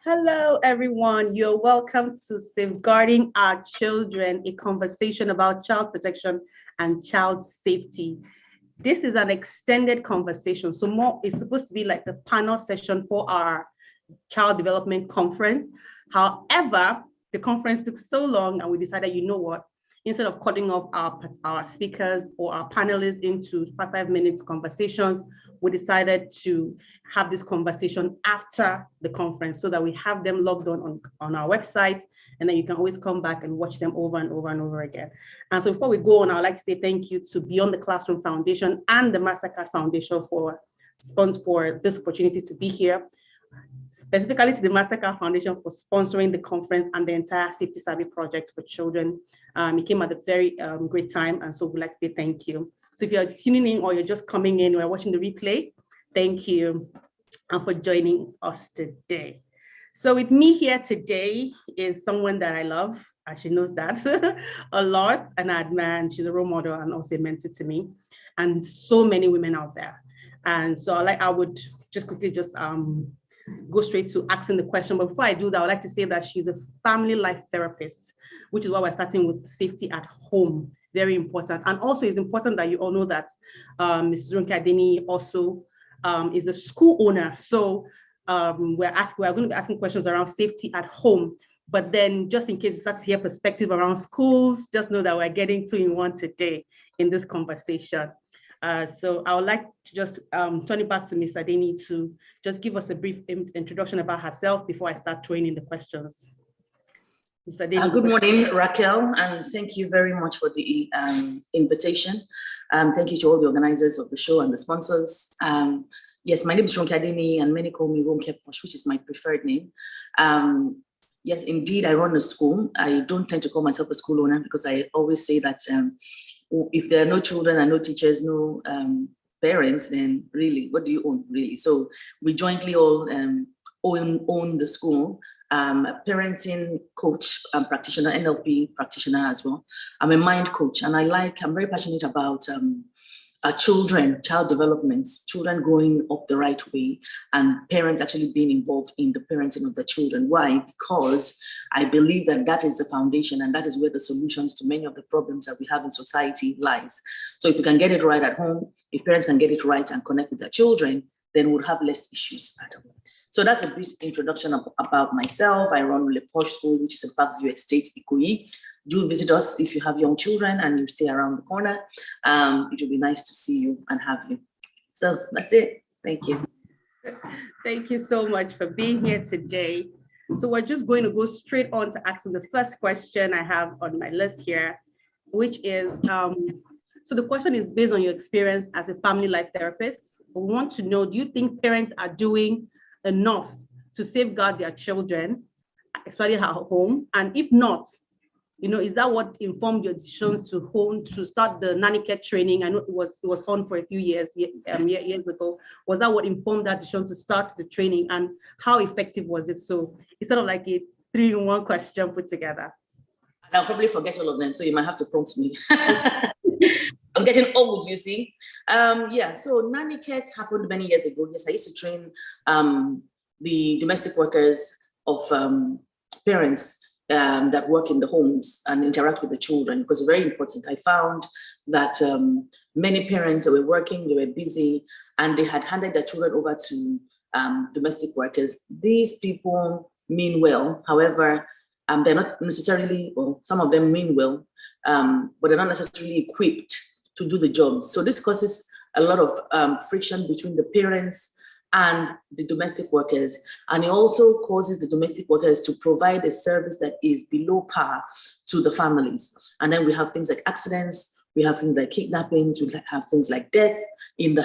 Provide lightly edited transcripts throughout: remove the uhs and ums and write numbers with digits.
Hello, everyone. You're welcome to Safeguarding Our Children, a conversation about child protection and child safety. This is an extended conversation, so more it's supposed to be like a panel session for our child development conference. However, the conference took so long and we decided, you know what, instead of cutting off our speakers or our panelists into 5 minute conversations, we decided to have this conversation after the conference so that we have them logged on our website, and then you can always come back and watch them over and over and over again. And so before we go on, I'd like to say thank you to Beyond the Classroom Foundation and the Mastercard Foundation for this opportunity to be here, specifically to the Mastercard Foundation for sponsoring the conference and the entire Safety Savvy project for children. It came at a very great time, and so we'd like to say thank you. So if you're tuning in or you're just coming in or watching the replay, thank you for joining us today. So with me here today is someone that I love, and she knows that a lot, and I admire, and she's a role model and also a mentor to me, and so many women out there. And so I would just quickly go straight to asking the question. But before I do that, I would like to say that she's a family life therapist, which is why we're starting with safety at home. Very important. And also it's important that you all know that Mrs. Adeniyi also is a school owner. So we're going to be asking questions around safety at home. But then just in case you start to hear perspective around schools, just know that we're getting 2-in-1 today in this conversation. So I would like to just turn it back to Ms. Adeniyi to just give us a brief introduction about herself before I start throwing in the questions. Ms. Adeniyi. Good morning, Raquel, and thank you very much for the invitation. Thank you to all the organizers of the show and the sponsors. Yes, my name is Adeniyi, and many call me RonkePosh, which is my preferred name. Yes, indeed, I run a school. I don't tend to call myself a school owner because I always say that if there are no children and no teachers, no parents, then really, what do you own, really? So we jointly all own the school. Parenting coach and practitioner, NLP practitioner as well. I'm a mind coach, and I'm very passionate about child development, children growing up the right way, and parents actually being involved in the parenting of the children. Why? Because I believe that is the foundation, and that is where the solutions to many of the problems that we have in society lies. So if we can get it right at home, if parents can get it right and connect with their children, then we'll have less issues at home. So that's a brief introduction about myself. I run RonkePosh School, which is in Parkview Estate, Ikoyi. Do visit us if you have young children and you stay around the corner. It will be nice to see you and have you. So that's it. Thank you. Thank you so much for being here today. So we're just going to go straight on to asking the first question I have on my list here, which is, so the question is based on your experience as a family life therapist. We want to know, do you think parents are doing enough to safeguard their children, especially at home? And if not, is that what informed your decisions to start the nanny care training? I know it was on for a few years ago. Was that what informed that decision to start the training, and how effective was it? So it's sort of like a 3-in-1 question put together. And I'll probably forget all of them, so you might have to prompt me. I'm getting old, you see. So nanny care happened many years ago. Yes, I used to train the domestic workers of parents that work in the homes and interact with the children, because it's very important. I found that many parents that were working, they were busy, and they had handed their children over to domestic workers. These people mean well, however, they're not necessarily, well, some of them mean well, but they're not necessarily equipped to do the job. So this causes a lot of friction between the parents and the domestic workers. And it also causes the domestic workers to provide a service that is below par to the families. And then we have things like accidents, we have things like kidnappings, we have things like deaths in the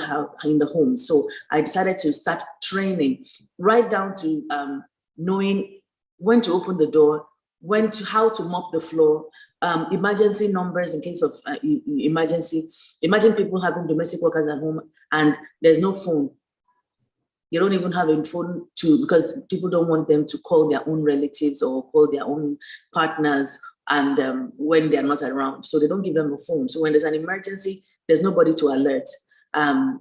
home. So I decided to start training right down to knowing when to open the door, how to mop the floor, emergency numbers in case of emergency. Imagine people having domestic workers at home and there's no phone. You don't even have a phone because people don't want them to call their own relatives or call their own partners and when they're not around. So they don't give them a phone. So when there's an emergency, there's nobody to alert.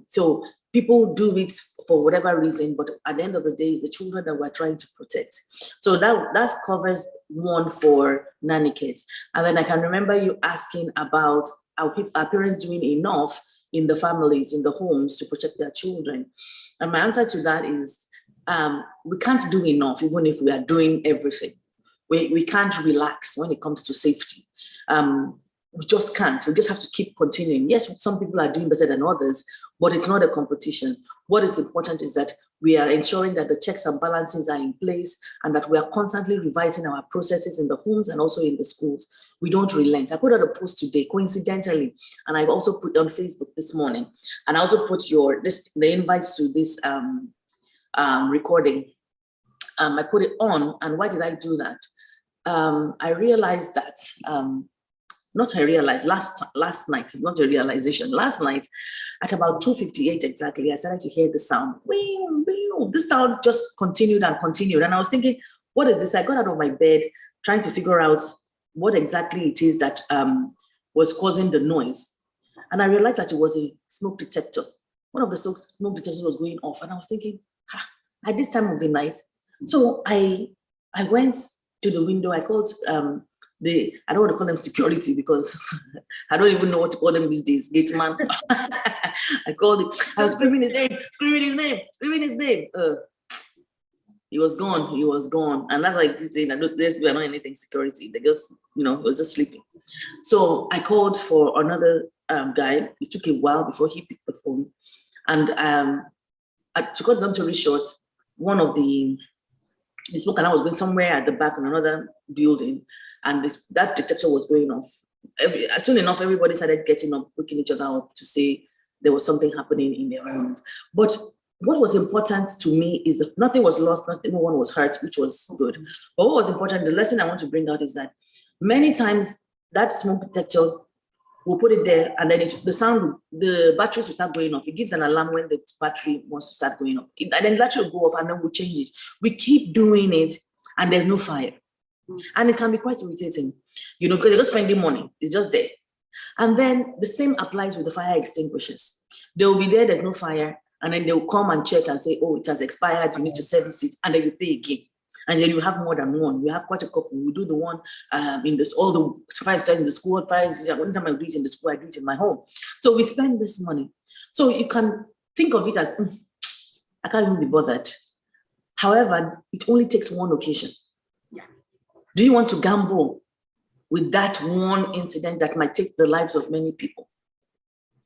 So people do it for whatever reason, but at the end of the day, it's the children that we're trying to protect. So that covers one for nanny kids. And then I can remember you asking about are parents doing enough in the families, in the homes to protect their children? And my answer to that is we can't do enough, even if we are doing everything. We can't relax when it comes to safety. We just can't. We just have to keep continuing. Yes, some people are doing better than others, but it's not a competition. What is important is that we are ensuring that the checks and balances are in place and that we are constantly revising our processes in the homes and also in the schools. We don't relent. I put out a post today, coincidentally, and I've also put on Facebook this morning, and I also put the invites to this recording. I put it on, and why did I do that? I realized that, last night, it's not a realization. Last night, at about 2:58 exactly, I started to hear the sound. This sound just continued and continued. And I was thinking, what is this? I got out of my bed trying to figure out what exactly it is that was causing the noise. And I realized that it was a smoke detector. One of the smoke detectors was going off. And I was thinking, at this time of the night. So I went to the window. I called I don't want to call them security because I don't even know what to call them these days. Gate man. I called him. I was screaming his name. He was gone. And that's why I keep saying that we are not anything security. They just, he was just sleeping. So I called for another guy. It took a while before he picked the phone. And to cut the story short, one of the smoke alarm was going somewhere at the back in another building, and that detector was going off. Soon enough, everybody started getting up, waking each other up to say there was something happening in their room. But what was important to me is that nothing was lost, no one was hurt, which was good. But what was important, the lesson I want to bring out is that many times that smoke detector, we'll put it there, and then the batteries will start going off. It gives an alarm when the battery wants to start going off. And then the battery will go off, and then we'll change it. We keep doing it, and there's no fire. And it can be quite irritating, because they're just spending money. It's just there. And then the same applies with the fire extinguishers. They will be there, there's no fire, and then they'll come and check and say, oh, it has expired, you need to service it, and then you pay again. And then you have more than one. We have quite a couple. We do the one in this, all the fire starts in the school. One time I do it in the school, I do it in my home. So we spend this money. So you can think of it as, I can't even be bothered. However, it only takes one occasion. Yeah. Do you want to gamble with that one incident that might take the lives of many people?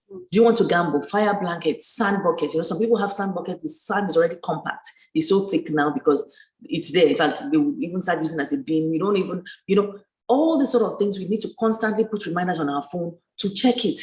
Do you want to gamble? Fire blankets, sand buckets. Some people have sand buckets. The sand is already compact. It's so thick now because it's there. In fact, they will even start using it as a beam. You don't even, all the sort of things. We need to constantly put reminders on our phone to check it.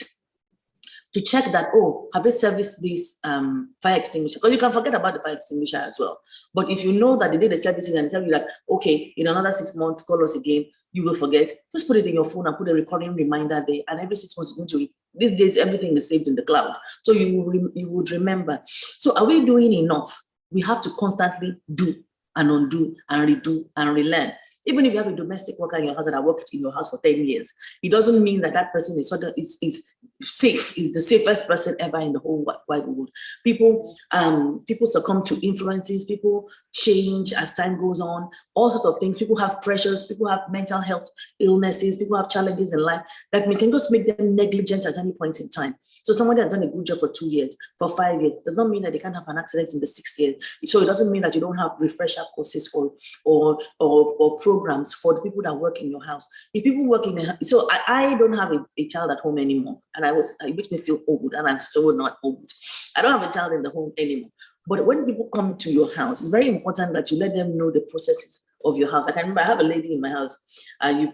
To check that, have they serviced this fire extinguisher? Because you can forget about the fire extinguisher as well. But if you know that they did the servicing and tell you that, okay, in another 6 months, call us again, you will forget. Just put it in your phone and put a recurring reminder there. And every 6 months, these days, everything is saved in the cloud. So you would remember. So are we doing enough? We have to constantly do and undo and redo and relearn. Even if you have a domestic worker in your house that has worked in your house for 10 years, it doesn't mean that that person is safe, is the safest person ever in the whole wide world. People succumb to influences, people change as time goes on, all sorts of things. People have pressures, people have mental health illnesses, people have challenges in life that can just make them negligent at any point in time. So somebody has done a good job for 2 years, for 5 years, does not mean that they can't have an accident in the 6th year. So it doesn't mean that you don't have refresher courses or programs for the people that work in your house. If people work in so I don't have a child at home anymore, and it makes me feel old, and I'm so not old. I don't have a child in the home anymore. But when people come to your house, it's very important that you let them know the processes of your house. I can remember I have a lady in my house,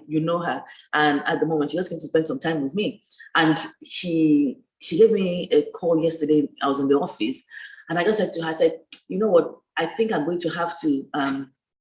you know her, and at the moment she just came to spend some time with me, and she gave me a call yesterday. I was in the office, and I just said to her, I said, you know what, I think I'm going to have to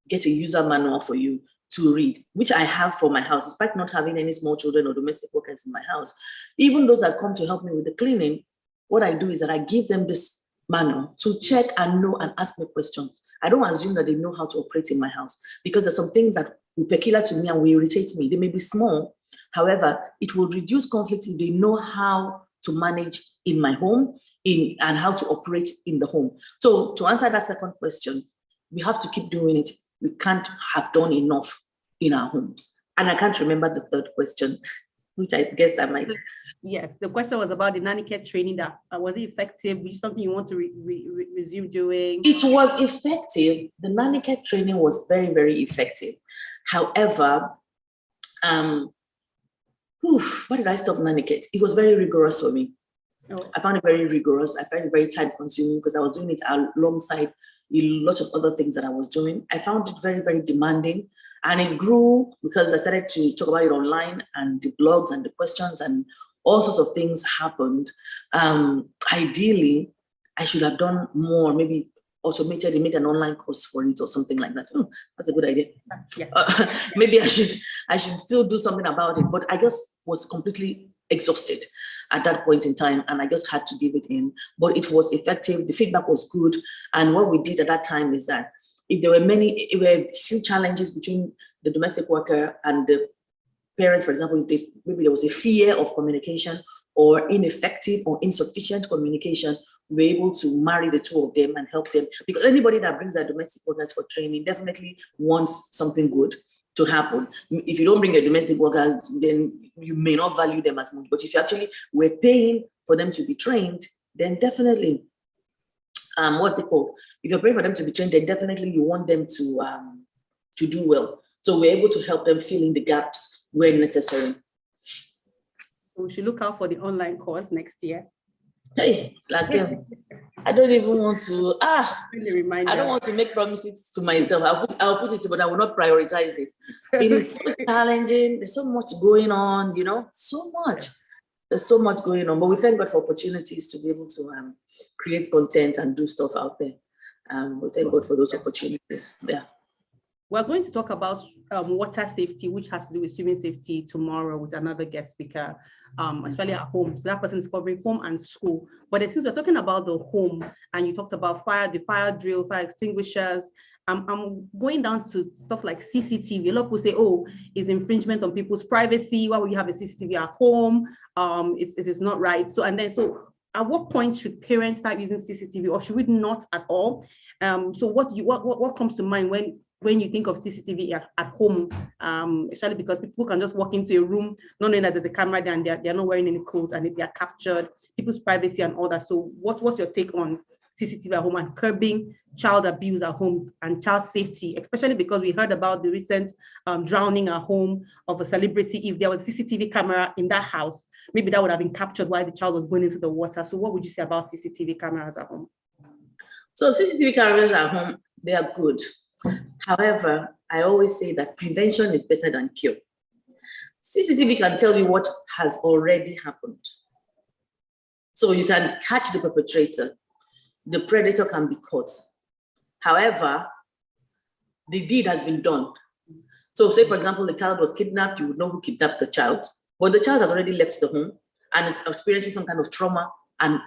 get a user manual for you to read, which I have for my house, despite not having any small children or domestic workers in my house. Even those that come to help me with the cleaning, what I do is that I give them this manual to check and know and ask me questions. I don't assume that they know how to operate in my house, because there's some things that will be peculiar to me and will irritate me. They may be small. However, it will reduce conflict if they know how to manage in my home, and how to operate in the home. So to answer that second question, we have to keep doing it. We can't have done enough in our homes. And I can't remember the third question, which I guess I might. Yes, the question was about the nanny care training. That was it effective? Which is something you want to resume doing? It was effective. The nanny care training was very, very effective. However, why did I stop nanny care? It was very rigorous for me. Oh. I found it very rigorous. I found it very time consuming because I was doing it alongside a lot of other things that I was doing. I found it very, very demanding. And it grew because I started to talk about it online, and the blogs and the questions and all sorts of things happened. Ideally, I should have done more, maybe automated and made an online course for it or something like that. That's a good idea. Yeah. Maybe I should still do something about it, but I just was completely exhausted at that point in time, and I just had to give it in. But it was effective. The feedback was good, and what we did at that time is that if there were few challenges between the domestic worker and the parent, for example, maybe there was a fear of communication or ineffective or insufficient communication, we're able to marry the two of them and help them. Because anybody that brings their domestic workers for training definitely wants something good to happen. If you don't bring a domestic worker, then you may not value them as much. But if you actually were paying for them to be trained, then definitely, what's it called? If you're paying for them to be trained, then definitely you want them to do well. So we're able to help them fill in the gaps where necessary. So we should look out for the online course next year. Hey, like I don't even want to. I don't want to make promises to myself. I'll put it, but I will not prioritize it. It is so challenging. There's so much going on. So much. There's so much going on. But we thank God for opportunities to be able to create content and do stuff out there. We thank God for those opportunities. Yeah. We're going to talk about water safety, which has to do with swimming safety, tomorrow with another guest speaker, especially at home. So that person is covering home and school. But since we're talking about the home, and you talked about the fire drill, fire extinguishers, I'm going down to stuff like CCTV. A lot of people say, oh, it's infringement on people's privacy. Why would you have a CCTV at home? It is not right. So at what point should parents start using CCTV, or should we not at all? So what comes to mind when you think of CCTV at home, especially because people can just walk into a room not knowing that there's a camera there, and they're not wearing any clothes, and they are captured, people's privacy and all that. So what's your take on CCTV at home and curbing child abuse at home and child safety, especially because we heard about the recent drowning at home of a celebrity? If there was a CCTV camera in that house, maybe that would have been captured while the child was going into the water. So what would you say about CCTV cameras at home? So CCTV cameras at home, they are good. However, I always say that prevention is better than cure. CCTV can tell you what has already happened. So you can catch the perpetrator. The predator can be caught. However, the deed has been done. So say, for example, the child was kidnapped, you would know who kidnapped the child, but the child has already left the home and is experiencing some kind of trauma, and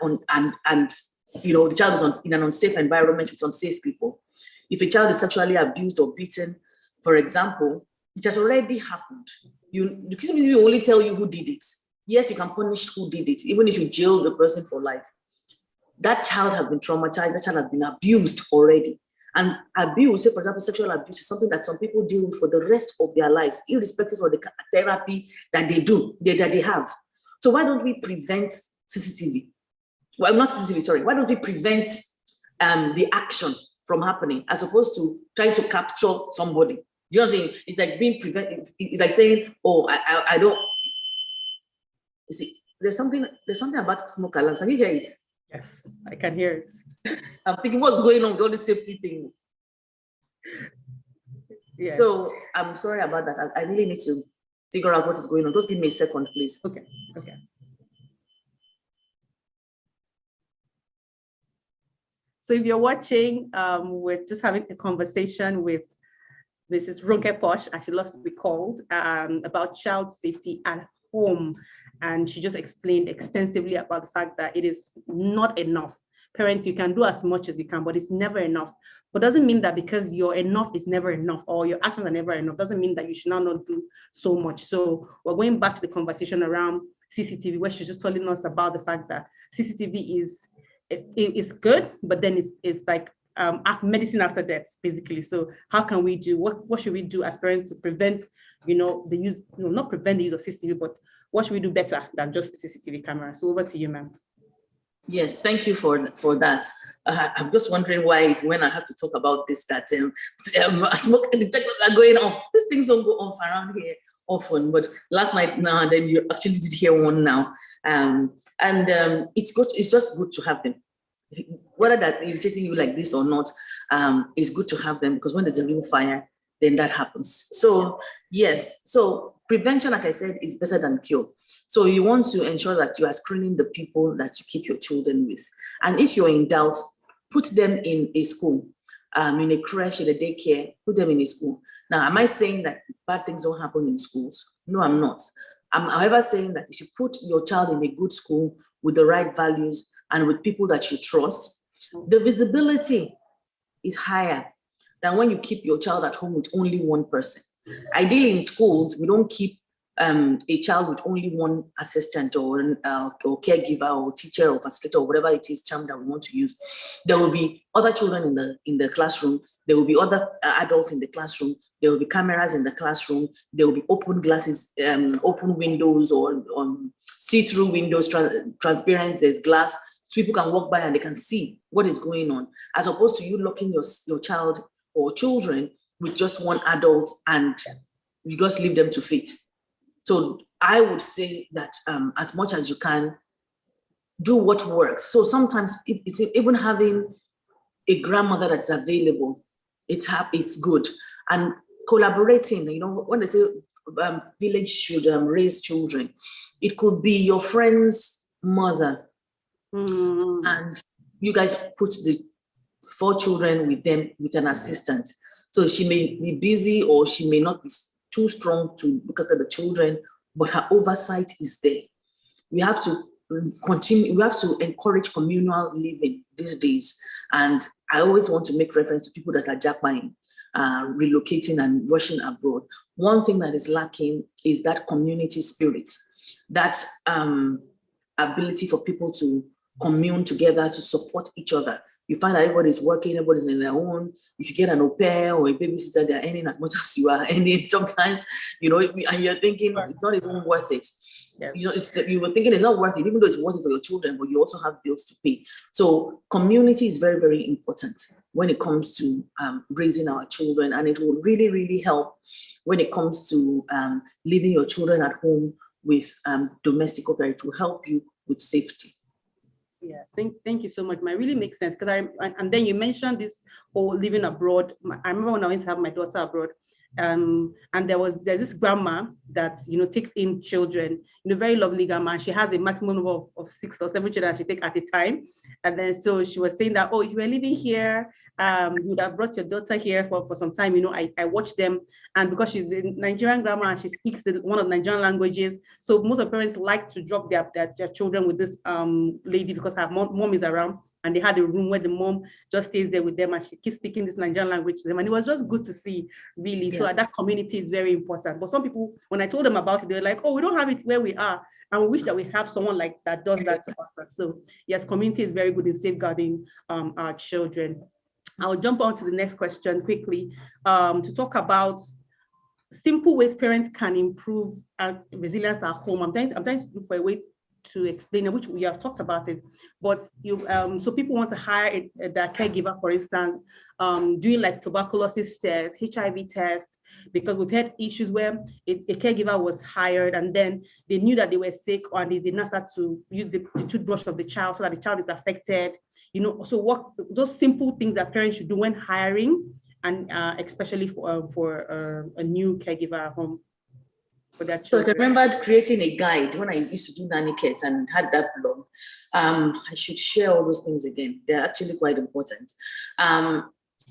the child is in an unsafe environment with unsafe people. If a child is sexually abused or beaten, for example, it has already happened. The CCTV will only tell you who did it. Yes, you can punish who did it, even if you jail the person for life. That child has been traumatized, that child has been abused already. And abuse, say for example, sexual abuse is something that some people deal with for the rest of their lives, irrespective of the therapy that they have. So why don't we prevent CCTV? Well, not CCTV, sorry. Why don't we prevent the action from happening, as opposed to trying to capture somebody? Do you know what I'm saying? It's like being prevented. It's like saying, oh, I don't. You see, there's something about smoke alarms. Can you hear it? Yes, I can hear it. I'm thinking, what's going on with all this safety thing? Yes. So I'm sorry about that. I really need to figure out what is going on. Just give me a second, please. Okay. So if you're watching, we're just having a conversation with Mrs. RonkePosh, as she loves to be called, about child safety at home. And she just explained extensively about the fact that it is not enough. Parents, you can do as much as you can, but it's never enough. But doesn't mean that because your enough is never enough, or your actions are never enough, doesn't mean that you should not do so much. So we're going back to the conversation around CCTV, where she's just telling us about the fact that CCTV is good, but then it's like medicine after death, basically. So how can we do, what should we do as parents to prevent, the use, not prevent the use of CCTV, but what should we do better than just CCTV camera? So over to you, ma'am. Yes, thank you for that. I'm just wondering why it's when I have to talk about this that smoke detectors are going off. These things don't go off around here often, but last night now and then you actually did hear one now. It's good. It's just good to have them. Whether that irritating you like this or not, it's good to have them, because when there's a real fire, then that happens. So yes, so prevention, like I said, is better than cure. So you want to ensure that you are screening the people that you keep your children with. And if you're in doubt, put them in a school, in a creche, in a daycare, put them in a school. Now, am I saying that bad things don't happen in schools? No, I'm not. I'm, however, saying that you should put your child in a good school with the right values and with people that you trust. The visibility is higher than when you keep your child at home with only one person. Ideally, in schools, we don't keep a child with only one assistant or caregiver or teacher or facilitator or whatever it is term that we want to use. There will be other children in the classroom. There will be other adults in the classroom. There will be cameras in the classroom. There will be open glasses, open windows or see-through windows, transparent. There's glass, so people can walk by and they can see what is going on, as opposed to you locking your child or children with just one adult and you just leave them to fate. So I would say that as much as you can, do what works. So sometimes it's even having a grandmother that's available, it's good. And collaborating, when they say village should raise children, it could be your friend's mother. And you guys put the 4 children with them with an assistant. So she may be busy or she may not be too strong to look after the children, but her oversight is there. We have to continue, we have to encourage communal living these days. And I always want to make reference to people that are jackpying, relocating and rushing abroad. One thing that is lacking is that community spirit, that ability for people to commune together, to support each other. You find that everybody's working, everybody's in their own. If you get an au pair or a babysitter, they're earning as much as you are earning sometimes, and you're thinking it's not even worth it. Yeah. You were thinking it's not worth it, even though it's worth it for your children, but you also have bills to pay. So community is very, very important when it comes to raising our children, and it will really, really help when it comes to leaving your children at home with domestic opera. It will help you with safety. Yeah, thank you so much. It really makes sense, because and then you mentioned this whole living abroad. I remember when I went to have my daughter abroad, and there's this grandma that takes in children, very lovely grandma. She has a maximum number of 6 or 7 children she takes at a time. And then so she was saying that, if you were living here, you would have brought your daughter here for some time. I watch them, and because she's a Nigerian grandma and she speaks one of the Nigerian languages, so most of the parents like to drop their children with this lady, because her mom is around. And they had a room where the mom just stays there with them and she keeps speaking this Nigerian language to them. And it was just good to see, really. Yeah. So that community is very important. But some people, when I told them about it, they're like, we don't have it where we are. And we wish that we have someone like that does that to us. So yes, community is very good in safeguarding our children. I'll jump on to the next question quickly to talk about simple ways parents can improve resilience at home. I'm trying to look for a way to explain it, which we have talked about it, but so people want to hire their caregiver, for instance, doing like tuberculosis tests, HIV tests, because we've had issues where a caregiver was hired and then they knew that they were sick, or they did not start to use the toothbrush of the child, so that the child is affected. So what those simple things that parents should do when hiring, and especially for a new caregiver at home. So I remember creating a guide when I used to do nanny kits and had that blog. I should share all those things again. They're actually quite important.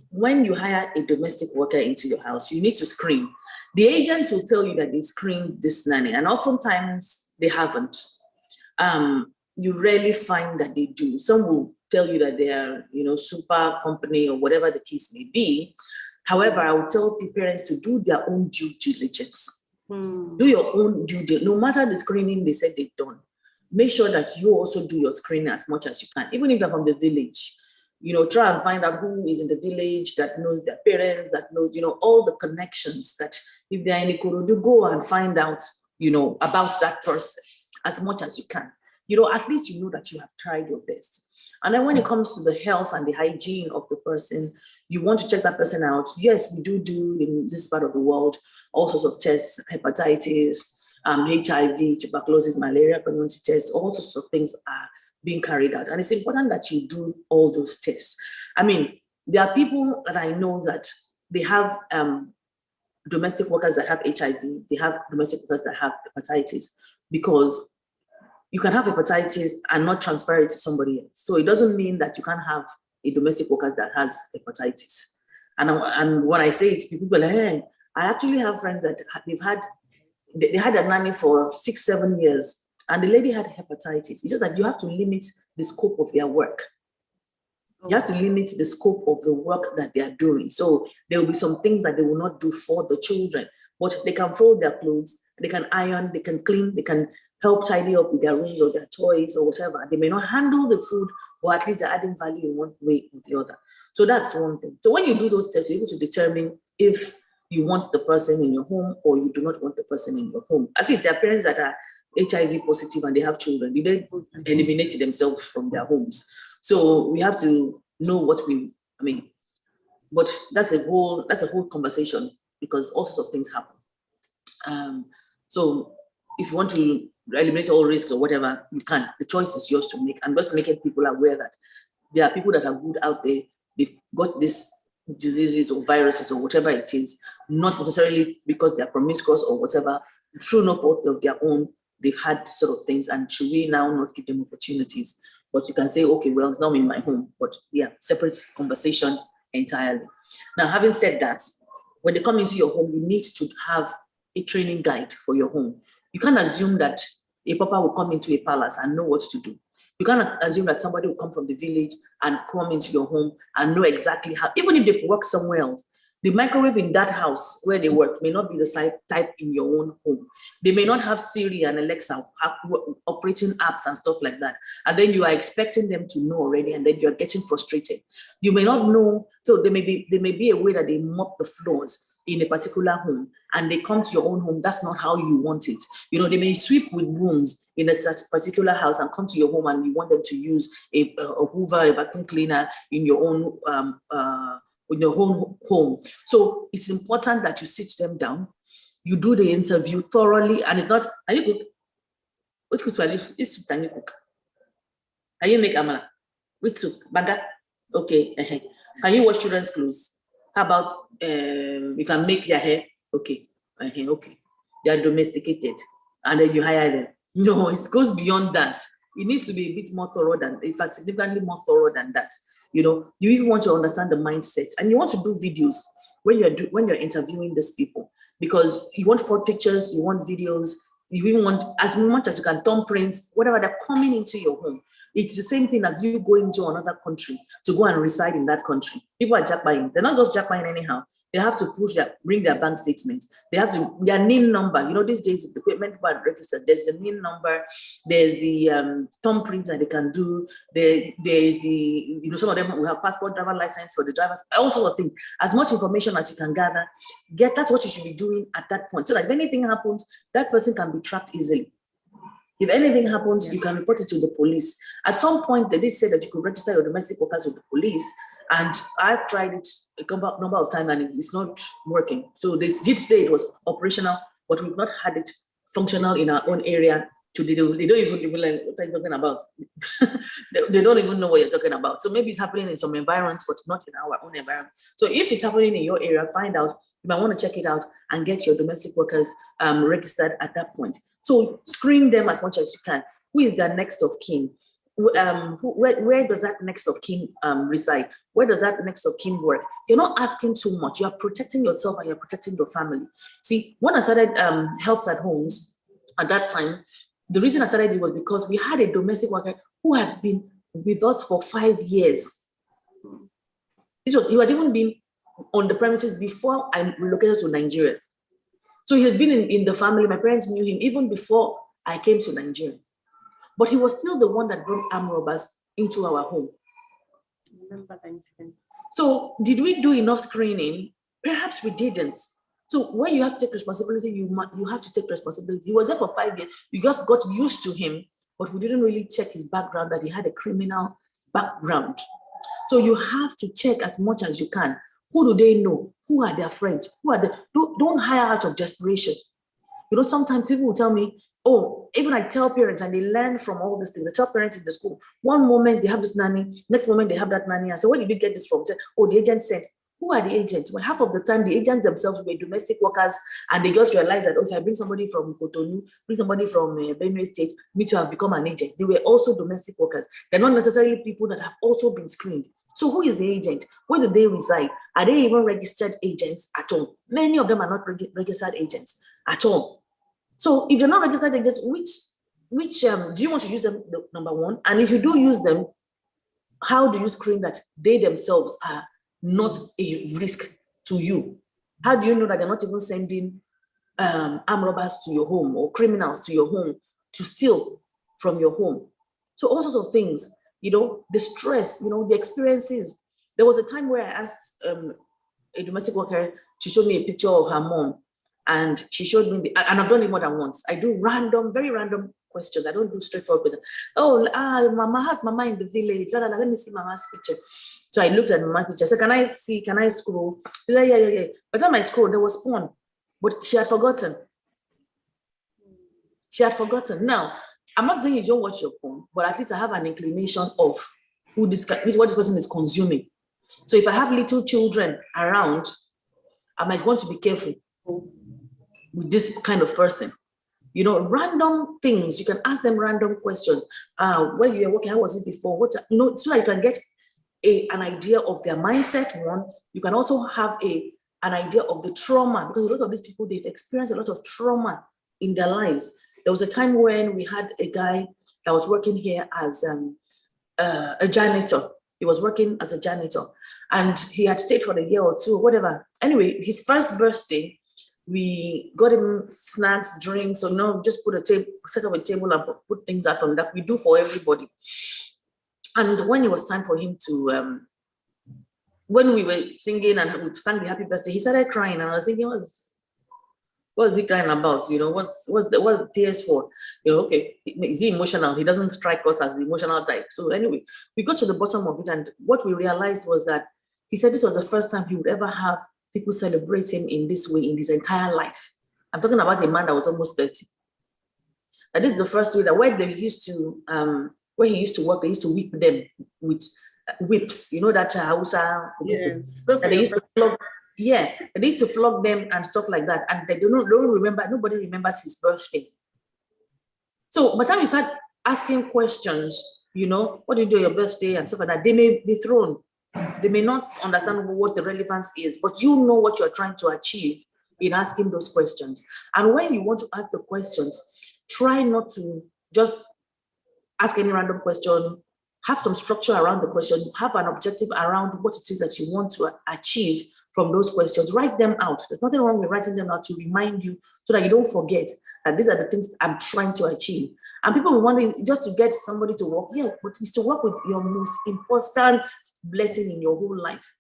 When you hire a domestic worker into your house, you need to screen. The agents will tell you that they've screened this nanny, and oftentimes they haven't. You rarely find that they do. Some will tell you that they are, super company or whatever the case may be. However, I will tell parents to do their own due diligence. Do your own due diligence. No matter the screening they said they've done, make sure that you also do your screening as much as you can, even if you're from the village. You know, try and find out who is in the village that knows their parents, that knows, you know, all the connections, that if they're in Ikorodu, go and find out, you know, about that person as much as you can. You know, at least you know that you have tried your best. And then when it comes to the health and the hygiene of the person, you want to check that person out. Yes, we do in this part of the world all sorts of tests, hepatitis, HIV, tuberculosis, malaria, pregnancy tests, all sorts of things are being carried out. And it's important that you do all those tests. I mean, there are people that I know that they have domestic workers that have HIV, they have domestic workers that have hepatitis, because you can have hepatitis and not transfer it to somebody else. So it doesn't mean that you can't have a domestic worker that has hepatitis. And when I say it, people are like, hey, I actually have friends that they had a nanny for 6-7 years, and the lady had hepatitis. It's just that you have to limit the scope of their work. You have to limit the scope of the work that they are doing. So there will be some things that they will not do for the children, but they can fold their clothes, they can iron, they can clean, they can help tidy up with their rooms or their toys or whatever. They may not handle the food, but at least they're adding value in one way or the other. So that's one thing. So when you do those tests, you're able to determine if you want the person in your home or you do not want the person in your home. At least there are parents that are HIV positive and they have children. They don't eliminate themselves from their homes. So we have to know what but that's a whole conversation, because all sorts of things happen. So if you want to eliminate all risks or whatever, you can. The choice is yours to make. And just making people aware that there are people that are good out there. They've got these diseases or viruses or whatever it is, not necessarily because they are promiscuous or whatever, through no fault of their own. They've had sort of things, and should we now not give them opportunities? But you can say, okay, well, it's not in my home, but yeah, separate conversation entirely. Now, having said that, when they come into your home, you need to have a training guide for your home. You can't assume that a papa will come into a palace and know what to do. You can't assume that somebody will come from the village and come into your home and know exactly how, even if they work somewhere else. The microwave in that house where they work may not be the same type in your own home. They may not have Siri and Alexa operating apps and stuff like that. And then you are expecting them to know already, and then you're getting frustrated. You may not know, so there may be a way that they mop the floors in a particular home, and they come to your own home. That's not how you want it. You know, they may sweep with brooms in a particular house and come to your home, and you want them to use a Hoover, a vacuum cleaner in your own in your own home. So it's important that you sit them down, you do the interview thoroughly, and it's not, are you cook? Which soup can you cook? Can you make amala? Which soup? Baga? Okay. Can you wash children's clothes? How about you can make their hair? Okay. Okay. They are domesticated, and then you hire them. No, it goes beyond that. It needs to be a bit more thorough than, in fact, significantly more thorough than that. You know, you even want to understand the mindset, and you want to do videos when you're interviewing these people, because you want 4 pictures, you want videos, you even want as much as you can, thumbprints, whatever, they're coming into your home. It's the same thing as you going to another country to go and reside in that country. People are jackbuying. They're not just jackbuying anyhow. They have to bring their bank statements. They have to, their NIN number. You know, these days, the payment people registered. There's the NIN number. There's the thumbprint that they can do. There's the, you know, some of them will have passport, driver license, or the drivers, all sorts of things. As much information as you can gather, that's what you should be doing at that point. So that if anything happens, that person can be tracked easily. If anything happens, you can report it to the police. At some point, they did say that you could register your domestic workers with the police. And I've tried it a number of times and it's not working. So they did say it was operational, but we've not had it functional in our own area. They don't even like what are you talking about. They don't even know what you're talking about. So maybe it's happening in some environments, but not in our own environment. So if it's happening in your area, find out. You might want to check it out and get your domestic workers registered at that point. So screen them as much as you can. Who is their next of kin? Where does that next of kin reside? Where does that next of kin work? You're not asking too much. You're protecting yourself and you're protecting your family. See, when I started Helps at Homes at that time, the reason I started it was because we had a domestic worker who had been with us for 5 years. He had even been on the premises before I relocated to Nigeria. So he had been in the family. My parents knew him even before I came to Nigeria. But he was still the one that brought armed robbers into our home. I remember that incident. So did we do enough screening? Perhaps we didn't. So when you have to take responsibility, you have to take responsibility. He was there for 5 years. You just got used to him, but we didn't really check his background, that he had a criminal background. So you have to check as much as you can. Who do they know? Who are their friends? Don't hire out of desperation. Sometimes people will tell me, oh, even I tell parents, and they learn from all these things. I tell parents in the school, one moment they have this nanny, next moment they have that nanny. I say, where did you get this from? Say, oh, the agent sent. Who are the agents? Well, half of the time, the agents themselves were domestic workers, and they just realized that, if I bring somebody from Cotonou, bring somebody from Benue State, me to have become an agent. They were also domestic workers. They're not necessarily people that have also been screened. So who is the agent? Where do they reside? Are they even registered agents at all? Many of them are not registered agents at all. So if you're not registered agents, which do you want to use them, number one? And if you do use them, how do you screen that they themselves are not a risk to you? How do you know that they're not even sending armed robbers to your home or criminals to your home to steal from your home? So all sorts of things, the stress, the experiences. There was a time where I asked a domestic worker to show me a picture of her mom, and she showed me, and I've done it more than once. I do very random questions. I don't do straightforward questions. Oh, Mama has Mama in the village. Let me see Mama's picture. So I looked at Mama's picture. I said, can I scroll? She said, yeah. By the time I scrolled, there was porn, but she had forgotten. Now, I'm not saying you don't watch your phone, but at least I have an inclination of what this person is consuming. So if I have little children around, I might want to be careful with this kind of person. Random things. You can ask them random questions. Where you were working, how was it before? So that you can get an idea of their mindset. One, you can also have an idea of the trauma, because a lot of these people, they've experienced a lot of trauma in their lives. There was a time when we had a guy that was working here as a janitor. He was working as a janitor, and he had stayed for a year or two, whatever. Anyway, his first birthday, we got him snacks, drinks, so just set up a table and put things out on that we do for everybody. And when it was time for him to, when we were singing and we sang the happy birthday, he started crying, and I was thinking, what is he crying about? What tears for? Okay, is he emotional? He doesn't strike us as the emotional type. So anyway, we got to the bottom of it, and what we realized was that he said this was the first time he would ever have people celebrate him in this way in his entire life. I'm talking about a man that was almost 30. And this is the first way that where he used to work, they used to whip them with whips. That Hausa. Yes. That they used to flog. Yeah, they used to flog them and stuff like that. And they don't remember, nobody remembers his birthday. So by the time you start asking questions, what do you do on your birthday and stuff like that, they may be thrown. They may not understand what the relevance is, but you know what you're trying to achieve in asking those questions. And when you want to ask the questions, try not to just ask any random question. Have some structure around the question. Have an objective around what it is that you want to achieve from those questions. Write them out. There's nothing wrong with writing them out to remind you so that you don't forget that these are the things I'm trying to achieve. And people will wonder, just to get somebody to work. Yeah, but it's to work with your most important blessing in your whole life.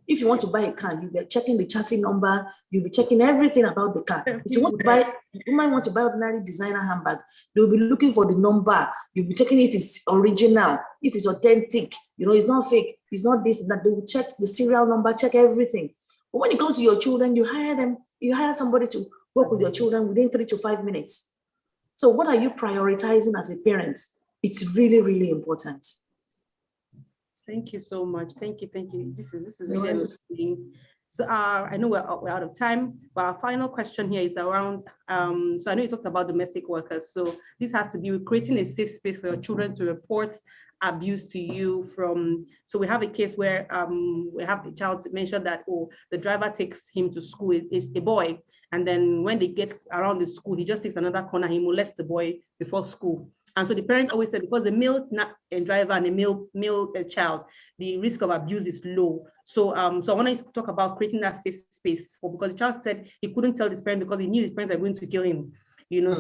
If you want to buy a car, you'll be checking the chassis number, you'll be checking everything about the car. If you might want to buy ordinary designer handbag, they'll be looking for the number, you'll be checking if it's original, if it's authentic, it's not fake, it's not this, that. They will check the serial number, check everything. But when it comes to your children, you hire somebody to work with your children within 3 to 5 minutes. So what are you prioritizing as a parent? It's really, really important. Thank you so much. Thank you. This is really amazing. So I know we're out of time, but our final question here is around, so I know you talked about domestic workers. So this has to be with creating a safe space for your children to report abuse to you so we have a case where we have a child mentioned that, the driver takes him to school, it's a boy, and then when they get around the school, he just takes another corner, he molests the boy before school. And so the parents always said, because a male driver and a male child, the risk of abuse is low. So so I want to talk about creating that safe space because the child said he couldn't tell his parents because he knew his parents are going to kill him.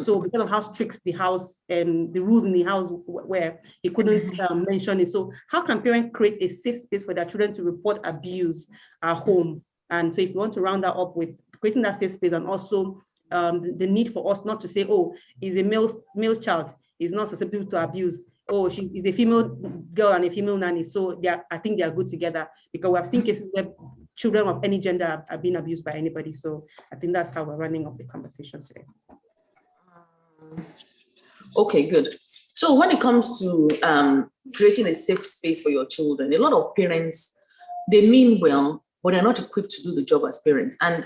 So because of how strict the house and the rules in the house were, he couldn't mention it. So how can parents create a safe space for their children to report abuse at home? And so if you want to round that up with creating that safe space, and also the need for us not to say, oh, he's a male child, is not susceptible to abuse. Oh, she's a female girl and a female nanny. So I think they are good together, because we have seen cases where children of any gender are being abused by anybody. So I think that's how we're running up the conversation today. Okay, good. So when it comes to creating a safe space for your children, a lot of parents, they mean well, but they're not equipped to do the job as parents. And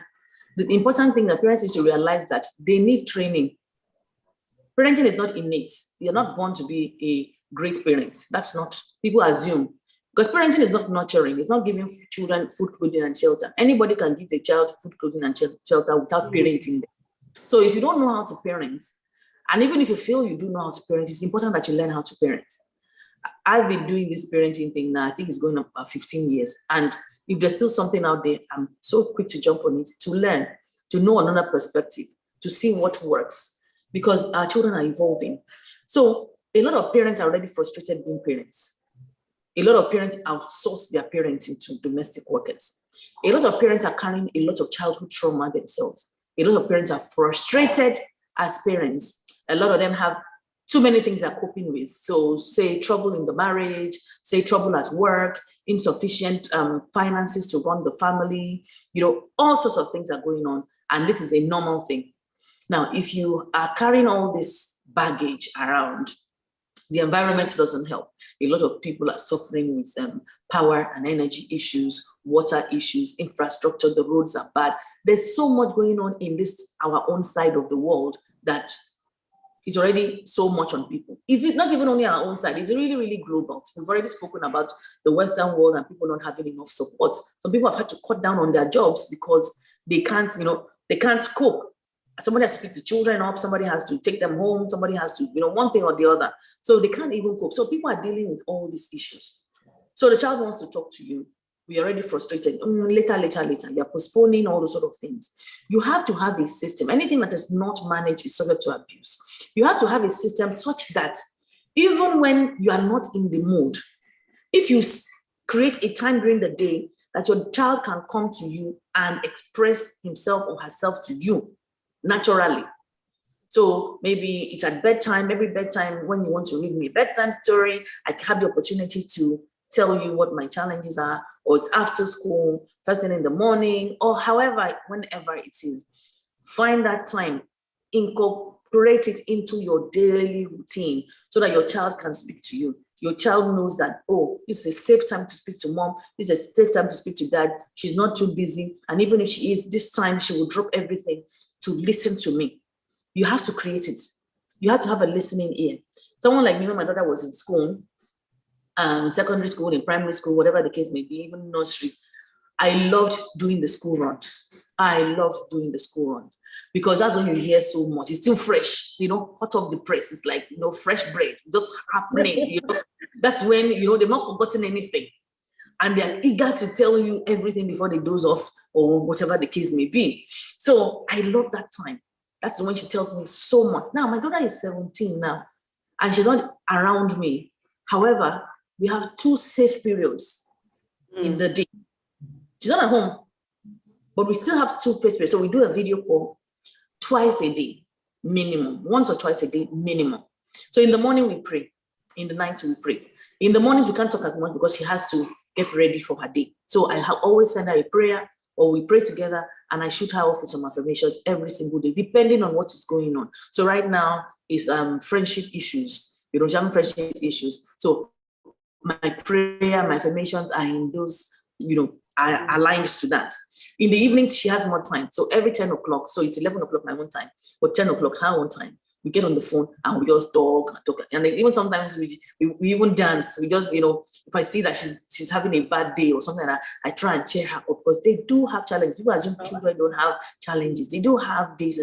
the important thing that parents need to realize that they need training. Parenting is not innate. You're not born to be a great parent. That's not, people assume. Because parenting is not nurturing. It's not giving children food, clothing, and shelter. Anybody can give the child food, clothing, and shelter without parenting them. So if you don't know how to parent, and even if you feel you do know how to parent, it's important that you learn how to parent. I've been doing this parenting thing now, I think it's going up 15 years. And if there's still something out there, I'm so quick to jump on it, to learn, to know another perspective, to see what works, because our children are evolving. So a lot of parents are already frustrated being parents. A lot of parents outsource their parenting to domestic workers. A lot of parents are carrying a lot of childhood trauma themselves. A lot of parents are frustrated as parents. A lot of them have too many things they're coping with. So say trouble in the marriage, say trouble at work, insufficient finances to run the family, all sorts of things are going on. And this is a normal thing. Now, if you are carrying all this baggage around, the environment doesn't help. A lot of people are suffering with power and energy issues, water issues, infrastructure, the roads are bad. There's so much going on in this, our own side of the world, that is already so much on people. Is it not even only our own side? It's really, really global. We've already spoken about the Western world and people not having enough support. Some people have had to cut down on their jobs because they can't, they can't cope. Somebody has to pick the children up, somebody has to take them home, somebody has to, one thing or the other. So they can't even cope. So people are dealing with all these issues. So the child wants to talk to you. We're already frustrated. Later. You're postponing all those sort of things. You have to have a system. Anything that is not managed is subject to abuse. You have to have a system such that even when you are not in the mood, if you create a time during the day that your child can come to you and express himself or herself to you naturally. So maybe it's at bedtime, every bedtime when you want to read me a bedtime story, I have the opportunity to tell you what my challenges are, or it's after school, first thing in the morning, or however, whenever it is. Find that time, incorporate it into your daily routine so that your child can speak to you. Your child knows that, oh, it's a safe time to speak to mom, it's a safe time to speak to dad, she's not too busy, and even if she is, this time she will drop everything to listen to me. You have to create it. You have to have a listening ear. Someone like me, when my daughter was in school, secondary school, in primary school, whatever the case may be, even nursery, I loved doing the school runs. Because that's when you hear so much. It's still fresh, hot off the press. It's like, fresh bread, just happening. That's when, they've not forgotten anything. And they're eager to tell you everything before they doze off or whatever the case may be. So I love that time. That's when she tells me so much. Now, my daughter is 17 now, and she's not around me. However, we have 2 safe periods in the day. She's not at home, but we still have 2 safe periods. So we do a video call twice a day, minimum. Once or twice a day, minimum. So in the morning, we pray. In the nights, we pray. In the mornings, we can't talk as much because she has to get ready for her day. So I always send her a prayer, or we pray together, and I shoot her off with some affirmations every single day, depending on what is going on. So right now is friendship issues. She's having friendship issues. So my prayer, my affirmations are in those, are aligned to that. In the evenings, she has more time. So every 10 o'clock, so it's 11 o'clock my own time, but 10 o'clock her own time. we get on the phone and we just talk and talk. And even sometimes we even dance. We just, if I see that she's having a bad day or something, I try and cheer her up, because they do have challenges. People assume children don't have challenges. They do have days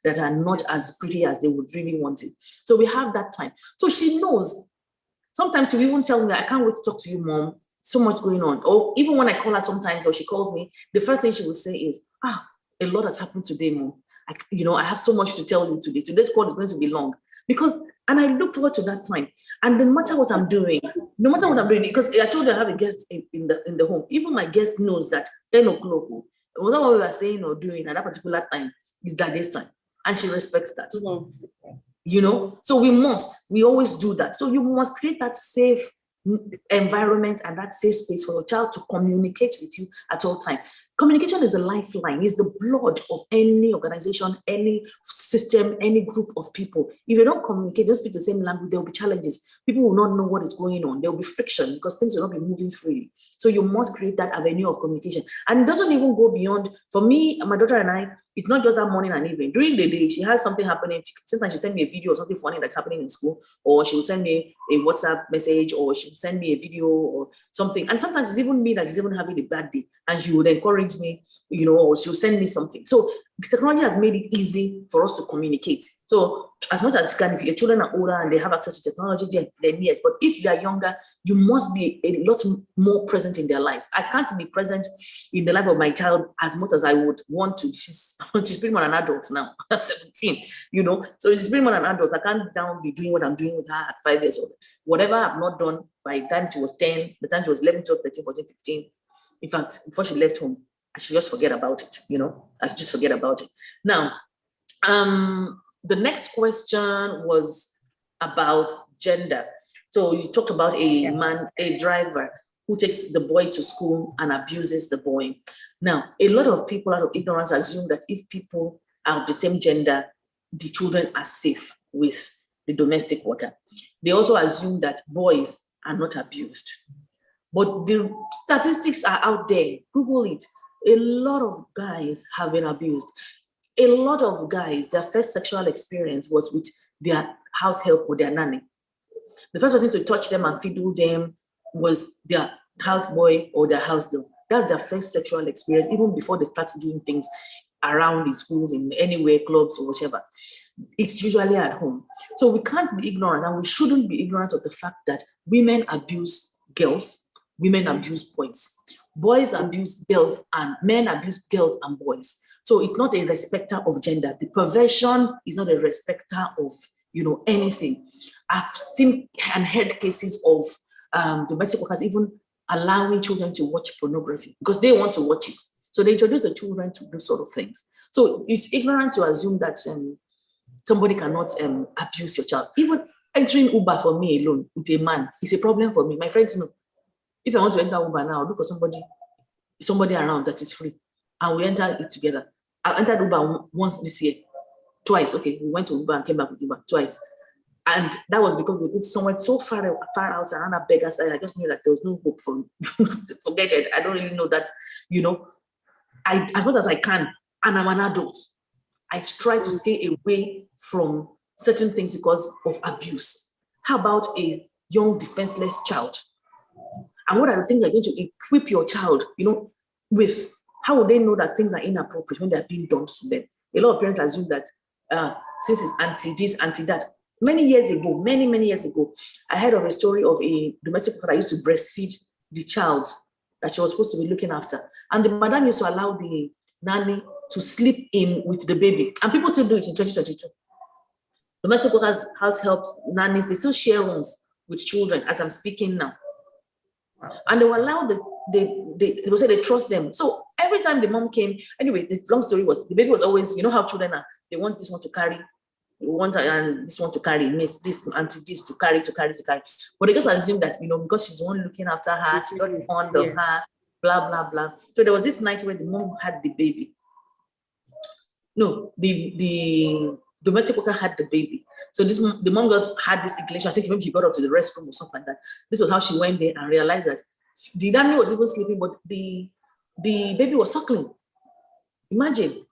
that are not as pretty as they would really want it. So we have that time. So she knows. Sometimes she will even tell me, I can't wait to talk to you, Mom. So much going on. Or even when I call her sometimes, or she calls me, the first thing she will say is, a lot has happened today, Mom. I have so much to tell you today. Today's call is going to be long. And I look forward to that time. And no matter what I'm doing, because I told her I have a guest in the home. Even my guest knows that 10 o'clock, whatever we are saying or doing at that particular time is that this time. And she respects that. So we always do that. So you must create that safe environment and that safe space for your child to communicate with you at all times. Communication is a lifeline, is the blood of any organization, any system, any group of people. If you don't communicate, don't speak the same language, there will be challenges. People will not know what is going on. There will be friction because things will not be moving freely. So you must create that avenue of communication. And it doesn't even go beyond, for me, my daughter and I, it's not just that morning and evening. During the day, she has something happening. Sometimes she send me a video or something funny that's happening in school, or she will send me a WhatsApp message, or she will send me a video or something. And sometimes it's even me that is even having a bad day, and she would encourage me, or she'll send me something. So the technology has made it easy for us to communicate. So as much as you can, if your children are older and they have access to technology, then yes. But if they are younger, you must be a lot more present in their lives. I can't be present in the life of my child as much as I would want to. She's pretty much an adult now, 17, So she's pretty much an adult. I can't now be doing what I'm doing with her at 5 years old. Whatever I've not done by the time she was 10, the time she was 11, 12, 13, 14, 15, in fact, before she left home, I should just forget about it, I should just forget about it. Now, the next question was about gender. So you talked about a driver who takes the boy to school and abuses the boy. Now, a lot of people out of ignorance assume that if people are of the same gender, the children are safe with the domestic worker. They also assume that boys are not abused. But the statistics are out there. Google it. A lot of guys have been abused. A lot of guys, their first sexual experience was with their house help or their nanny. The first person to touch them and fiddle them was their houseboy or their house girl. That's their first sexual experience, even before they start doing things around in schools, in anywhere, clubs or whatever. It's usually at home. So we can't be ignorant, and we shouldn't be ignorant of the fact that women abuse girls, women abuse boys. Boys abuse girls, and men abuse girls and boys. So it's not a respecter of gender. The perversion is not a respecter of, anything. I've seen and heard cases of domestic workers even allowing children to watch pornography because they want to watch it. So they introduce the children to those sort of things. So it's ignorant to assume that somebody cannot abuse your child. Even entering Uber for me alone with a man is a problem for me. My friends know. If I want to enter Uber now, I'll look for somebody around that is free, and we enter it together. I entered Uber once this year, twice. Okay, we went to Uber and came back with Uber twice, and that was because we put somewhere so far out around a beggar side. I just knew that there was no hope for me. Forget it. I don't really know that. As much as I can, and I'm an adult, I try to stay away from certain things because of abuse. How about a young defenseless child? And what are the things that are going to equip your child, with? How would they know that things are inappropriate when they're being done to them? A lot of parents assume that since it's anti this, anti that. Many years ago, I heard of a story of a domestic worker that used to breastfeed the child that she was supposed to be looking after. And the madam used to allow the nanny to sleep in with the baby. And people still do it in 2022. Domestic workers, house helps, nannies, they still share rooms with children as I'm speaking now. And they will allow they will say they trust them. So every time the mom came, anyway, the long story was the baby was always, how children are, they want this one to carry, and this one to carry, miss this, auntie this to carry. But they just assume that, because she's the one looking after her, she's not fond of her, blah, blah, blah. So there was this night where the mom had the baby. No, the domestic worker had the baby. So the mom just had this inclination. I think maybe she got up to the restroom or something like that. This was how she went there and realized that the nanny was even sleeping, but the baby was suckling. Imagine.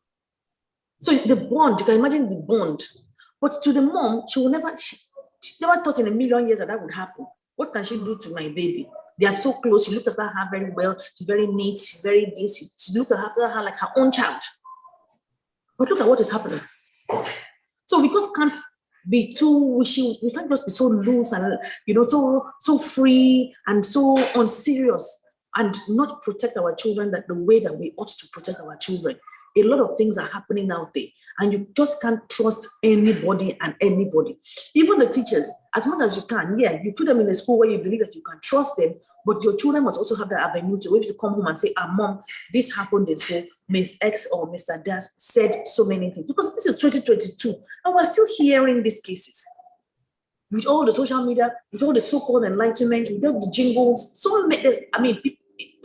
So the bond, you can imagine the bond But to the mom, she never thought in a million years that would happen. What can she do to my baby? They are so close. She looked after her very well. She's very neat. She's very this. She looked after her like her own child. But look at what is happening. So we just can't be too wishy. We can't just be so loose and so free and so unserious and not protect our children the way that we ought to protect our children. A lot of things are happening out there, and you just can't trust anybody and anybody. Even the teachers, as much as you can, you put them in a school where you believe that you can trust them, but your children must also have the avenue to be able to come home and say, Mom, this happened in school. Miss X or Mr. Das said so many things. Because this is 2022, and we're still hearing these cases. With all the social media, with all the so-called enlightenment, with all the jingles, people,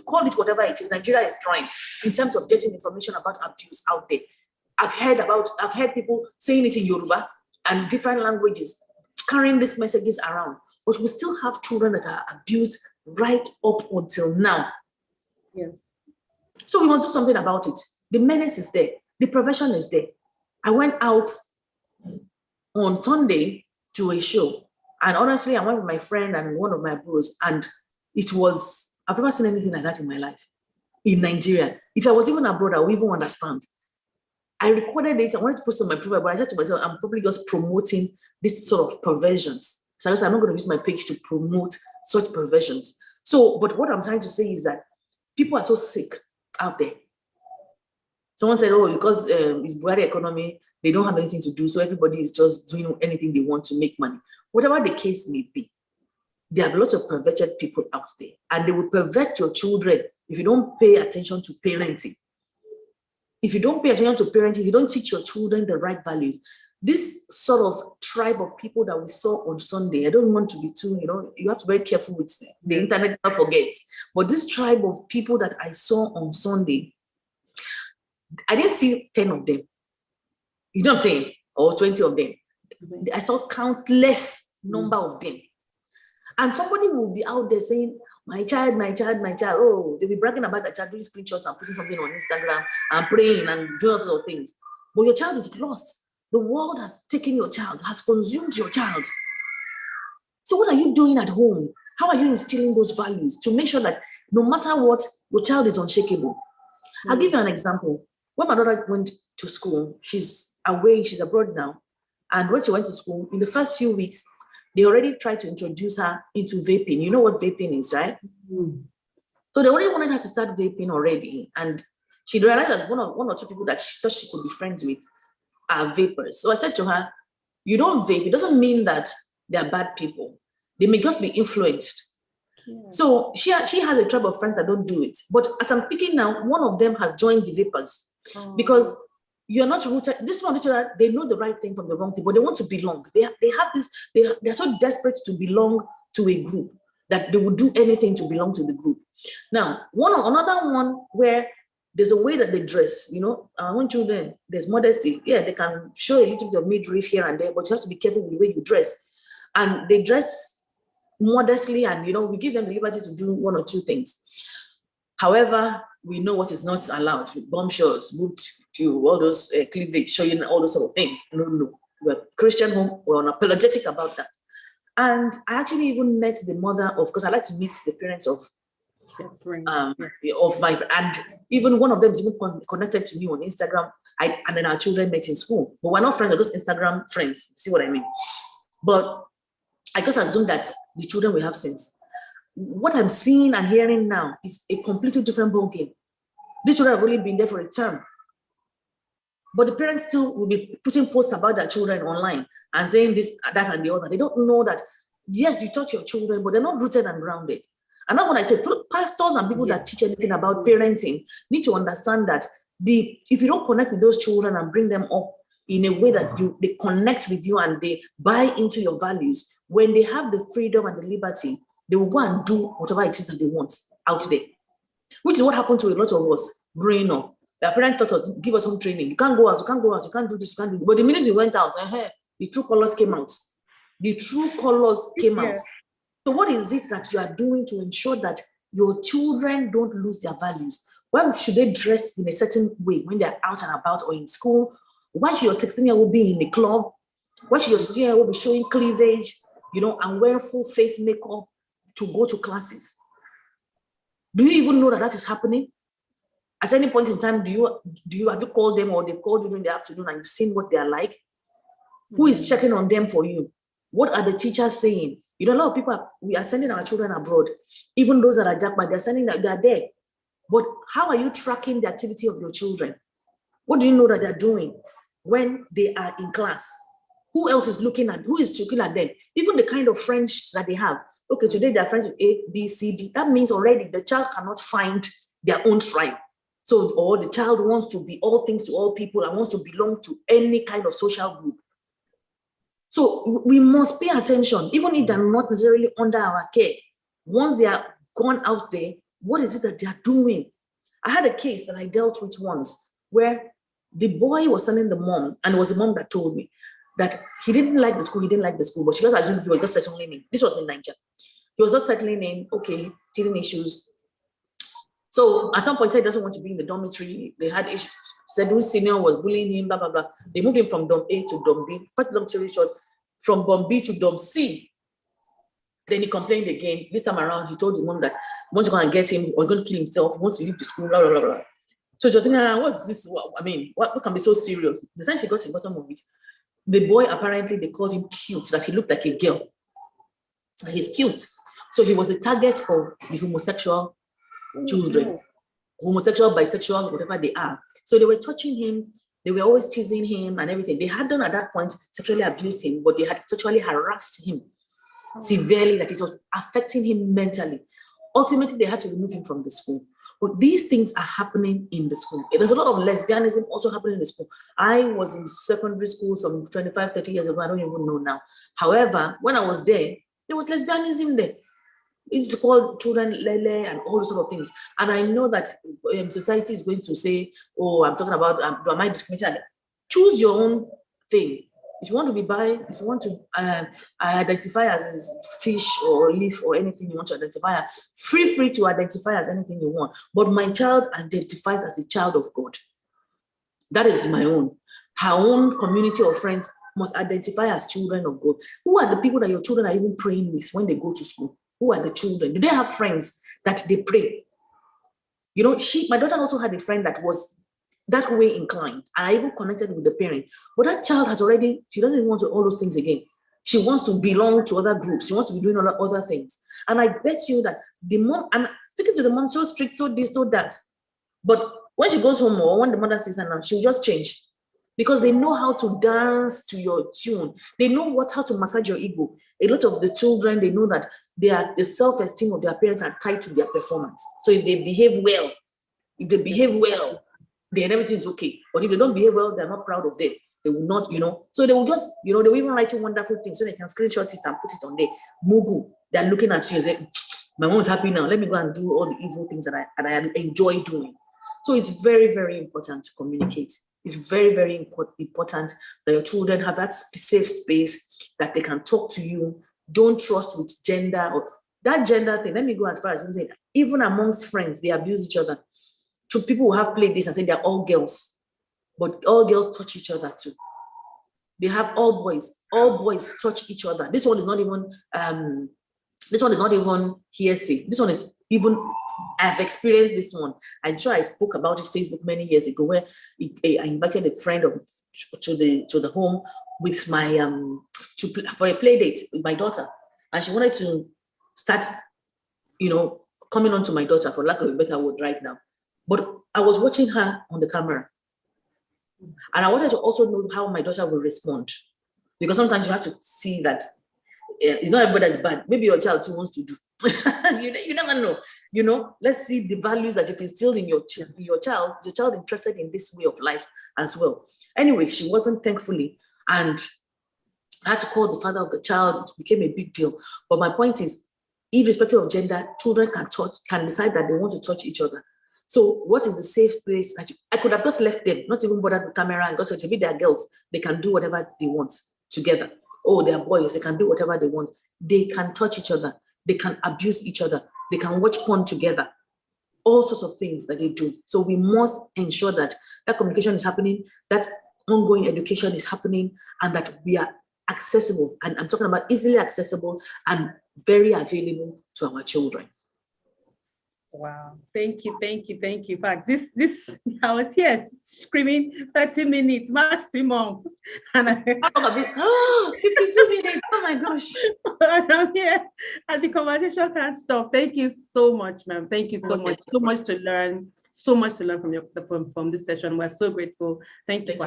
call it whatever it is, Nigeria is trying in terms of getting information about abuse out there. I've heard people saying it in Yoruba and different languages, carrying these messages around, but we still have children that are abused right up until now. Yes. So we want to do something about it. The menace is there. The prevention is there. I went out on Sunday to a show, and honestly, I went with my friend and one of my bros, and I've never seen anything like that in my life in Nigeria. If I was even abroad, I would even understand. I recorded it. I wanted to post on my profile, but I said to myself, I'm probably just promoting this sort of perversions. So I'm not going to use my page to promote such perversions. So, but what I'm trying to say is that people are so sick out there. Someone said, because it's Buhari economy, they don't have anything to do, so everybody is just doing anything they want to make money. Whatever the case may be, there are lots of perverted people out there, and they will pervert your children if you don't pay attention to parenting. If you don't pay attention to parenting, if you don't teach your children the right values, this sort of tribe of people that we saw on Sunday, I don't want to be too, you have to be very careful with the internet, don't forget. But this tribe of people that I saw on Sunday, I didn't see 10 of them. You know what I'm saying? Or 20 of them. I saw countless number of them. And somebody will be out there saying, my child, my child, my child. Oh, they'll be bragging about that child, doing screenshots and putting something on Instagram and praying and doing all sorts of things. But your child is lost. The world has taken your child, has consumed your child. So what are you doing at home? How are you instilling those values to make sure that no matter what, your child is unshakable? I'll give you an example. When my daughter went to school, she's away, she's abroad now. And when she went to school, in the first few weeks, they already tried to introduce her into vaping. You know what vaping is, right? Mm-hmm. So they already wanted her to start vaping already. And she realized that one or two people that she thought she could be friends with are vapors. So I said to her, you don't vape. It doesn't mean that they're bad people. They may just be influenced. Yeah. So she has a tribe of friends that don't do it. But as I'm speaking now, one of them has joined the vapors because you're not rooted. This one, they know the right thing from the wrong thing, but they want to belong. They have this. They're so desperate to belong to a group that they would do anything to belong to the group. Now, another one where there's a way that they dress. When children, there's modesty. Yeah, they can show a little bit of midriff here and there, but you have to be careful with the way you dress. And they dress modestly, and we give them the liberty to do one or two things. However, we know what is not allowed: bombshells, boot to all those cleavage, showing all those sort of things. No, we're a Christian home. We're unapologetic about that. And I actually even met the mother of, because I like to meet the parents of my, and even one of them is even connected to me on Instagram. And then our children met in school, but we're not friends, we're just Instagram friends. See what I mean? But I just assume that the children will have sense. What I'm seeing and hearing now is a completely different ballgame. These children have only been there for a term, but the parents still will be putting posts about their children online and saying this, that, and the other. They don't know that, yes, you taught your children, but they're not rooted and grounded. And now when I say pastors and people that teach anything about parenting need to understand that if you don't connect with those children and bring them up in a way that they connect with you and they buy into your values, when they have the freedom and the liberty, they will go and do whatever it is that they want out there. Which is what happened to a lot of us growing up. The parents taught us, give us some training. You can't go out, you can't go out, you can't do this, you can't do this. But the minute we went out, the true colors came out. The true colors came out. So what is it that you are doing to ensure that your children don't lose their values? Why should they dress in a certain way when they're out and about or in school? Why should your 16-year-old be in a club Why should your student will be showing cleavage, and wearing full face makeup to go to classes? Do you even know that that is happening? At any point in time, have you called them, or they called you during the afternoon and you've seen what they are like? Who is checking on them for you? What are the teachers saying? A lot of people, we are sending our children abroad. Even those that are jackpot, they're sending that they're there. But how are you tracking the activity of your children? What do you know that they're doing when they are in class? Who else is looking at them? Even the kind of friends that they have. Okay, today they're friends with A, B, C, D. That means already the child cannot find their own tribe. So, or the child wants to be all things to all people and wants to belong to any kind of social group. So we must pay attention, even if they're not necessarily under our care. Once they are gone out there, what is it that they are doing? I had a case that I dealt with once where the boy was telling the mom, and it was the mom that told me that he didn't like the school, but she just assumed he was just settling in. This was in Nigeria. He was just settling in, okay, teething issues. So at some point, he said he doesn't want to be in the dormitory. They had issues. Said the senior was bullying him, blah, blah, blah. They moved him from dorm A to dorm B. Cut long story short, from dorm B to dorm C. Then he complained again. This time around, he told the mom that he wants to go and get him, or he's going to kill himself. He wants to leave the school, blah, blah, blah, blah. So just thinking, what's this? What can be so serious? The time she got to the bottom of it, the boy, apparently, they called him cute, that he looked like a girl. He's cute. So he was a target for the homosexual children, homosexual, bisexual, whatever they are. So they were touching him, they were always teasing him and everything. They hadn't at that point sexually abused him, but they had sexually harassed him severely, that it was affecting him mentally. Ultimately, they had to remove him from the school. But these things are happening in the school. There's a lot of lesbianism also happening in the school. I was in secondary school some 25, 30 years ago. I don't even know now. However, when I was there was lesbianism there. It's called children lele and all those sort of things. And I know that society is going to say, oh, I'm talking about, am I discriminating? Choose your own thing. If you want to be bi, if you want to identify as fish or leaf or anything you want to identify, free to identify as anything you want. But my child identifies as a child of God. That is my own. Her own community of friends must identify as children of God. Who are the people that your children are even praying with when they go to school? Who are the children? Do they have friends that they pray? My daughter also had a friend that was that way inclined. I even connected with the parent. But that child she doesn't even want to all those things again. She wants to belong to other groups. She wants to be doing other things. And I bet you that the mom, and speaking to the mom, so strict, so this, so that. But when she goes home or when the mother sees her now, she'll just change. Because they know how to dance to your tune. They know how to massage your ego. A lot of the children, they know that the self-esteem of their parents are tied to their performance. So if they behave well, then everything is okay. But if they don't behave well, they're not proud of them. They will not, So they will just, they will even write you wonderful things so they can screenshot it and put it on there. Mugu, they're looking at you and say, my mom is happy now. Let me go and do all the evil things that I enjoy doing. So it's very, very important to communicate. It's very, very important that your children have that safe space that they can talk to you. Don't trust with gender or that gender thing. Let me go as far as saying, even amongst friends, they abuse each other. So people will have played this and say they're all girls, but all girls touch each other too. They have all boys touch each other. This one is not even hearsay. This one is even, I've experienced this one. I'm sure I spoke about it Facebook many years ago, where I invited a friend to the home with my for a play date with my daughter, and she wanted to start, coming on to my daughter, for lack of a better word, right now. But I was watching her on the camera, and I wanted to also know how my daughter will respond, because sometimes you have to see that it's not everybody that's bad. Maybe your child too wants to do. you never know. Let's see the values that you've instilled in your child. Your child interested in this way of life as well. Anyway, she wasn't, thankfully, and I had to call the father of the child. It became a big deal. But my point is, irrespective of gender, children can decide that they want to touch each other. So what is the safe place? I could have just left them, not even bothered with camera, and just said, maybe they're girls, they can do whatever they want together. Oh, they're boys, they can do whatever they want. They can touch each other. They can abuse each other. They can watch porn together. All sorts of things that they do. So we must ensure that communication is happening, that ongoing education is happening, and that we are accessible, and I'm talking about easily accessible and very available to our children. Wow. Thank you. In fact, this I was here screaming 30 minutes maximum. And 52 minutes. Oh my gosh. I'm here and the conversation can't stop. Thank you so much, ma'am. Thank you so much. So much to learn. So much to learn from this session. We're so grateful. Thank you for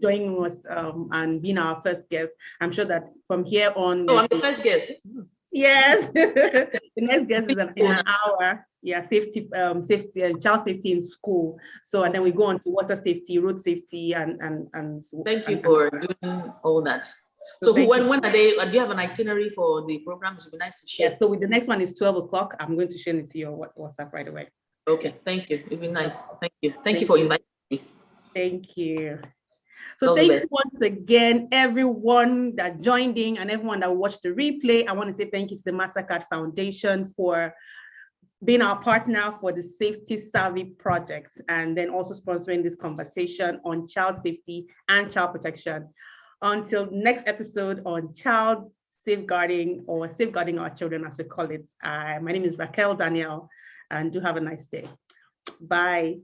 joining us and being our first guest. I'm sure that from here on. Oh, I'm the first guest. Yes. The next guest is in an hour. Yeah, safety and child safety in school. So and then we go on to water safety, road safety, and thank you for doing all that. So when are they? Do you have an itinerary for the programs? It would be nice to share. Yeah, so the next one is 12 o'clock. I'm going to share it to your WhatsApp right away. Okay, thank you. It'd be nice. Thank you. Thank you for inviting me. Thank you. So thank you once again, everyone that joined in and everyone that watched the replay. I want to say thank you to the Mastercard Foundation for being our partner for the Safety Savvy project, and then also sponsoring this conversation on child safety and child protection. Until next episode on child safeguarding, or safeguarding our children as we call it. My name is Raquel Daniel, and do have a nice day. Bye.